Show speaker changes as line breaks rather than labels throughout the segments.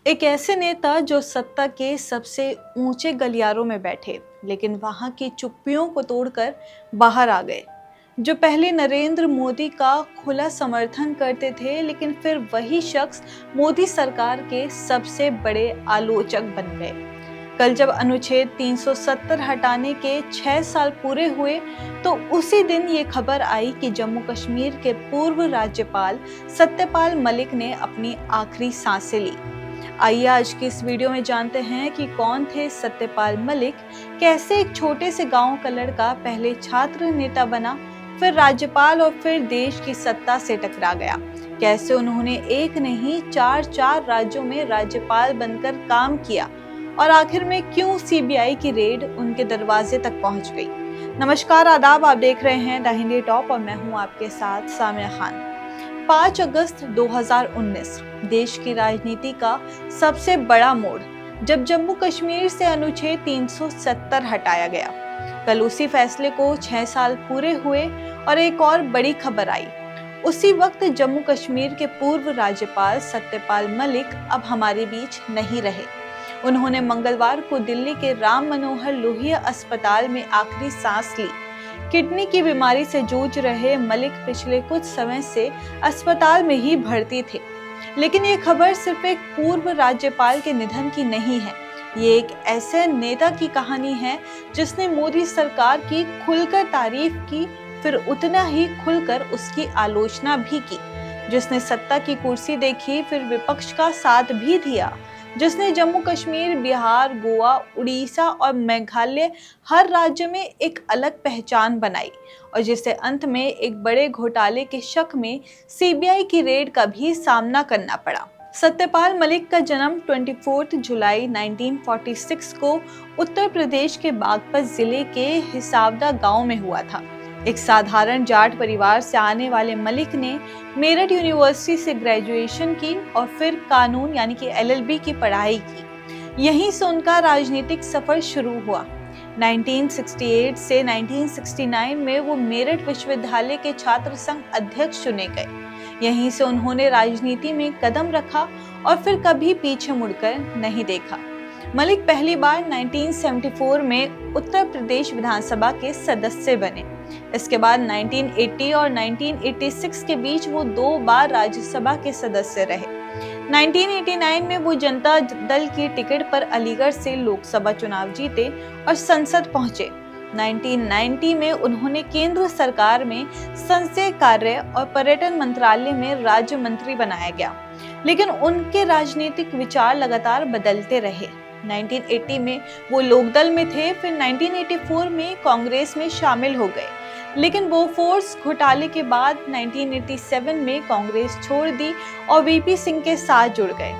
एक ऐसे नेता जो सत्ता के सबसे ऊंचे गलियारों में बैठे लेकिन वहां की चुप्पियों को तोड़कर बाहर आ गए। जो पहले नरेंद्र मोदी का खुला समर्थन करते थे लेकिन फिर वही शख्स मोदी सरकार के सबसे बड़े आलोचक बन गए। कल जब अनुच्छेद 370 हटाने के 6 साल पूरे हुए तो उसी दिन ये खबर आई कि जम्मू कश्मीर के पूर्व राज्यपाल सत्यपाल मलिक ने अपनी आखिरी सांसें ली। आइए आज की इस वीडियो में जानते हैं कि कौन थे सत्यपाल मलिक, कैसे एक छोटे से गांव का लड़का पहले छात्र नेता बना, फिर राज्यपाल और फिर देश की सत्ता से टकरा गया। कैसे उन्होंने एक नहीं चार राज्यों में राज्यपाल बनकर काम किया और आखिर में क्यों सीबीआई की रेड उनके दरवाजे तक पहुंच गई। नमस्कार, आदाब, आप देख रहे हैं द हिंदी टॉप और मैं हूं आपके साथ सामिया खान। 5 अगस्त 2019 देश की राजनीति का सबसे बड़ा मोड़, जब जम्मू कश्मीर से अनुच्छेद 370 हटाया गया। कल उसी फैसले को 6 साल पूरे हुए और एक और बड़ी खबर आई। उसी वक्त जम्मू कश्मीर के पूर्व राज्यपाल सत्यपाल मलिक अब हमारे बीच नहीं रहे। उन्होंने मंगलवार को दिल्ली के राम मनोहर लोहिया अस्पताल में आखिरी सांस ली। किडनी की बीमारी से जूझ रहे मलिक पिछले कुछ समय से अस्पताल में ही भर्ती थे। लेकिन ये खबर सिर्फ एक पूर्व राज्यपाल के निधन की नहीं है, ये एक ऐसे नेता की कहानी है जिसने मोदी सरकार की खुलकर तारीफ की, फिर उतना ही खुलकर उसकी आलोचना भी की, जिसने सत्ता की कुर्सी देखी फिर विपक्ष का साथ भी दिया, जिसने जम्मू कश्मीर, बिहार, गोवा, उड़ीसा और मेघालय हर राज्य में एक अलग पहचान बनाई और जिसे अंत में एक बड़े घोटाले के शक में सीबीआई की रेड का भी सामना करना पड़ा। सत्यपाल मलिक का जन्म 24 जुलाई 1946 को उत्तर प्रदेश के बागपत जिले के हिसावदा गांव में हुआ था। एक साधारण जाट परिवार से आने वाले मलिक ने मेरठ यूनिवर्सिटी से ग्रेजुएशन की और फिर कानून यानी कि एलएलबी की पढ़ाई की। यहीं से उनका राजनीतिक सफर शुरू हुआ। 1968 से 1969 में वो मेरठ विश्वविद्यालय के छात्र संघ अध्यक्ष चुने गए। यहीं से उन्होंने राजनीति में कदम रखा और फिर कभी पीछे मुड़कर नहीं देखा। मलिक पहली बार 1974 में उत्तर प्रदेश विधानसभा के सदस्य बने। इसके बाद 1980 और 1986 के बीच वो 2 बार राज्यसभा के सदस्य रहे। 1989 में वो जनता दल की टिकट पर अलीगढ़ से लोकसभा चुनाव जीते और संसद पहुंचे। 1990 में उन्होंने केंद्र सरकार में संसदीय कार्य और पर्यटन मंत्रालय में राज्य मंत्री बनाया गया, लेकिन उनके राजनीतिक विचार लगातार बदलते रहे। 1980 में वो लोकदल में थे, फिर 1984 में कांग्रेस में शामिल हो गए, लेकिन बोफोर्स घोटाले के बाद 1987 में कांग्रेस छोड़ दी और वीपी सिंह के साथ जुड़ गए।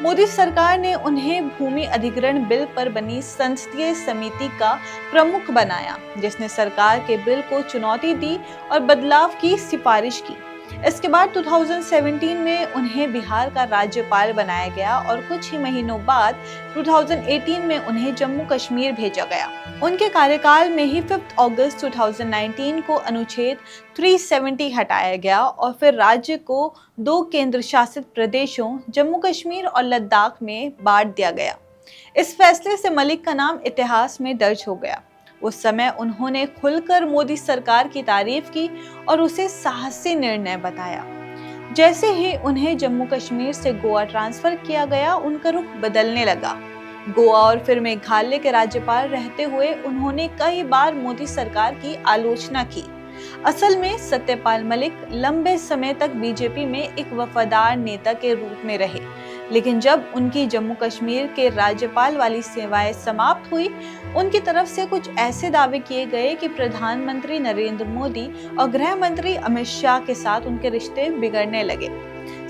मोदी सरकार ने उन्हें भूमि अधिग्रहण बिल पर बनी संसदीय समिति का प्रमुख बनाया, जिसने सरकार के बिल को चुनौती दी और बदलाव की सिफारिश की। इसके बाद 2017 में उन्हें बिहार का राज्यपाल बनाया गया और कुछ ही महीनों बाद 2018 में उन्हें जम्मू कश्मीर भेजा गया। उनके कार्यकाल में ही 5 अगस्त 2019 को अनुच्छेद 370 हटाया गया और फिर राज्य को 2 केंद्र शासित प्रदेशों जम्मू कश्मीर और लद्दाख में बांट दिया गया। इस फैसले से मलिक का नाम इतिहास में दर्ज हो गया। उस समय उन्होंने खुलकर मोदी सरकार की तारीफ की और उसे साहसी निर्णय बताया। जैसे ही उन्हें जम्मू कश्मीर से गोवा ट्रांसफर किया गया, उनका रुख बदलने लगा। गोवा और फिर मेघालय के राज्यपाल रहते हुए उन्होंने कई बार मोदी सरकार की आलोचना की। असल में सत्यपाल मलिक लंबे समय तक बीजेपी में एक वफादार नेता के रूप में रहे, लेकिन जब उनकी जम्मू कश्मीर के राज्यपाल वाली सेवाएं समाप्त हुई, उनकी तरफ से कुछ ऐसे दावे किए गए कि प्रधानमंत्री नरेंद्र मोदी और गृह मंत्री अमित शाह के साथ उनके रिश्ते बिगड़ने लगे।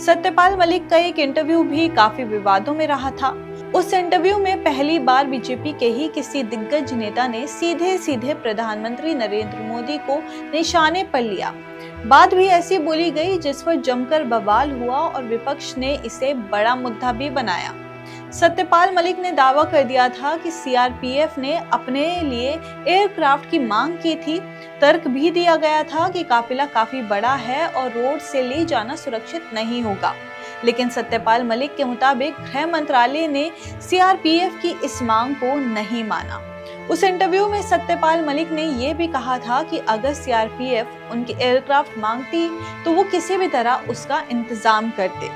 सत्यपाल मलिक का एक इंटरव्यू भी काफी विवादों में रहा था। उस इंटरव्यू में पहली बार बीजेपी के ही किसी दिग्गज नेता ने सीधे सीधे प्रधानमंत्री नरेंद्र मोदी को निशाने पर लिया। बात भी ऐसी बोली गई जिस पर जमकर बवाल हुआ और विपक्ष ने इसे बड़ा मुद्दा भी बनाया। सत्यपाल मलिक ने दावा कर दिया था कि सीआरपीएफ ने अपने लिए एयरक्राफ्ट की मांग की थी। तर्क भी दिया गया था कि काफिला काफी बड़ा है और रोड से ले जाना सुरक्षित नहीं होगा। लेकिन सत्यपाल मलिक के मुताबिक गृह मंत्रालय ने सीआरपीएफ की इस मांग को नहीं माना। उस इंटरव्यू में सत्यपाल मलिक ने यह भी कहा था कि अगर सीआरपीएफ उनके एयरक्राफ्ट मांगती तो वो किसी भी तरह उसका इंतजाम करते।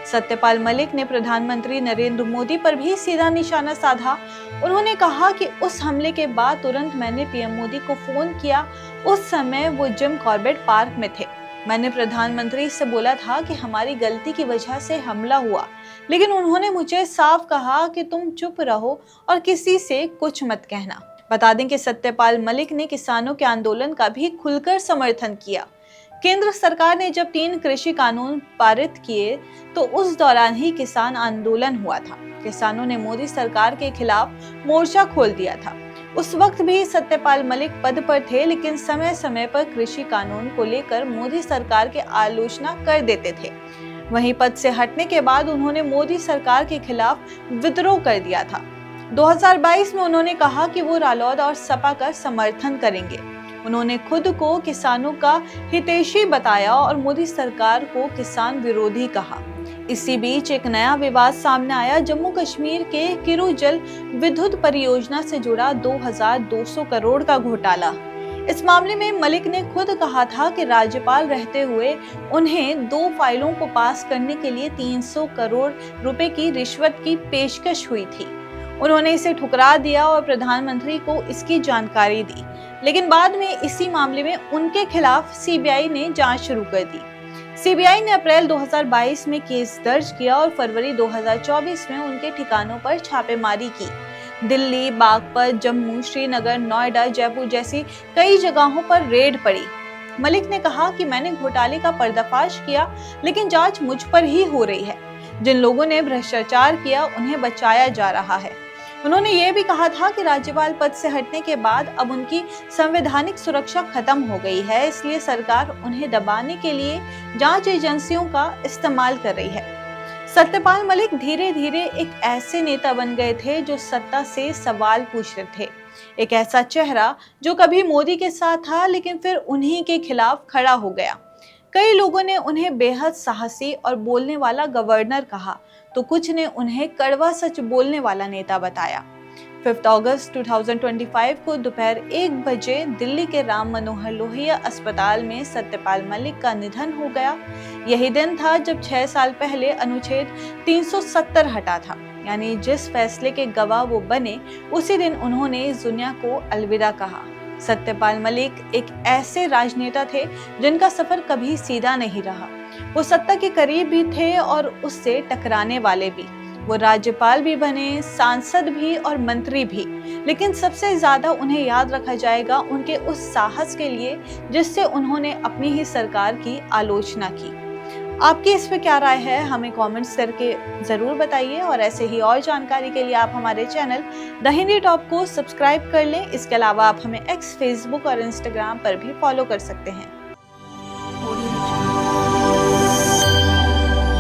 सत्यपाल मलिक ने प्रधानमंत्री नरेंद्र मोदी पर भी सीधा निशाना साधा। उन्होंने कहा कि उस हमले के बाद तुरंत मैंने पीएम मोदी को फोन किया। उस समय वो जिम कॉर्बेट पार्क में थे। मैंने प्रधानमंत्री से बोला था कि हमारी गलती की वजह से हमला हुआ, लेकिन उन्होंने मुझे साफ कहा कि तुम चुप रहो और किसी से कुछ मत कहना। बता दें कि सत्यपाल मलिक ने किसानों के आंदोलन का भी खुलकर समर्थन किया। केंद्र सरकार ने जब 3 कृषि कानून पारित किए तो उस दौरान ही किसान आंदोलन हुआ था। किसानों ने मोदी सरकार के खिलाफ मोर्चा खोल दिया था। उस वक्त भी सत्यपाल मलिक पद पर थे, लेकिन समय समय पर कृषि कानून को लेकर मोदी सरकार की आलोचना कर देते थे। वहीं पद से हटने के बाद उन्होंने मोदी सरकार के खिलाफ विद्रोह कर दिया था। 2022 में उन्होंने कहा कि वो रालोद और सपा का समर्थन करेंगे। उन्होंने खुद को किसानों का हितैषी बताया और मोदी सरकार को किसान विरोधी कहा। इसी बीच एक नया विवाद सामने आया। जम्मू कश्मीर के किरू जल विद्युत परियोजना से जुड़ा 2200 करोड़ का घोटाला। इस मामले में मलिक ने खुद कहा था कि राज्यपाल रहते हुए उन्हें 2 फाइलों को पास करने के लिए 300 करोड़ रुपए की रिश्वत की पेशकश हुई थी। उन्होंने इसे ठुकरा दिया और प्रधानमंत्री को इसकी जानकारी दी, लेकिन बाद में इसी मामले में उनके खिलाफ सीबीआई ने जांच शुरू कर दी। सीबीआई ने अप्रैल 2022 में केस दर्ज किया और फरवरी 2024 में उनके ठिकानों पर छापेमारी की। दिल्ली, बागपत, जम्मू, श्रीनगर, नोएडा, जयपुर जैसी कई जगहों पर रेड पड़ी। मलिक ने कहा कि मैंने घोटाले का पर्दाफाश किया, लेकिन जांच मुझ पर ही हो रही है। जिन लोगों ने भ्रष्टाचार किया उन्हें बचाया जा रहा है। उन्होंने ये भी कहा था कि राज्यपाल पद से हटने के बाद अब उनकी संवैधानिक सुरक्षा खत्म हो गई है, इसलिए सरकार उन्हें दबाने के लिए जांच एजेंसियों का इस्तेमाल कर रही है। सत्यपाल मलिक धीरे धीरे एक ऐसे नेता बन गए थे जो सत्ता से सवाल पूछ रहे थे। एक ऐसा चेहरा जो कभी मोदी के साथ था, लेकिन फिर उन्हीं के खिलाफ खड़ा हो गया। कई लोगों ने उन्हें बेहद साहसी और बोलने वाला गवर्नर कहा, तो कुछ ने उन्हें कड़वा सच बोलने वाला नेता बताया। 5 अगस्त 2025 को दोपहर 1 बजे दिल्ली के राम मनोहर लोहिया अस्पताल में सत्यपाल मलिक का निधन हो गया। यही दिन था जब 6 साल पहले अनुच्छेद 370 हटा था, यानी जिस फैसले के गवाह वो बने, उसी दिन उन्होंने इस दुनिया को अलविदा कहा। सत्यपाल मलिक एक ऐसे राजनेता थे जिनका सफर कभी सीधा नहीं रहा। वो सत्ता के करीब भी थे और उससे टकराने वाले भी। वो राज्यपाल भी बने, सांसद भी और मंत्री भी, लेकिन सबसे ज्यादा उन्हें याद रखा जाएगा उनके उस साहस के लिए जिससे उन्होंने अपनी ही सरकार की आलोचना की। आपकी इस पे क्या राय है, हमें कमेंट्स करके जरूर बताइए और ऐसे ही और जानकारी के लिए आप हमारे चैनल द हिंदी टॉप को सब्सक्राइब कर लें। इसके अलावा आप हमें एक्स, फेसबुक और इंस्टाग्राम पर भी फॉलो कर सकते हैं।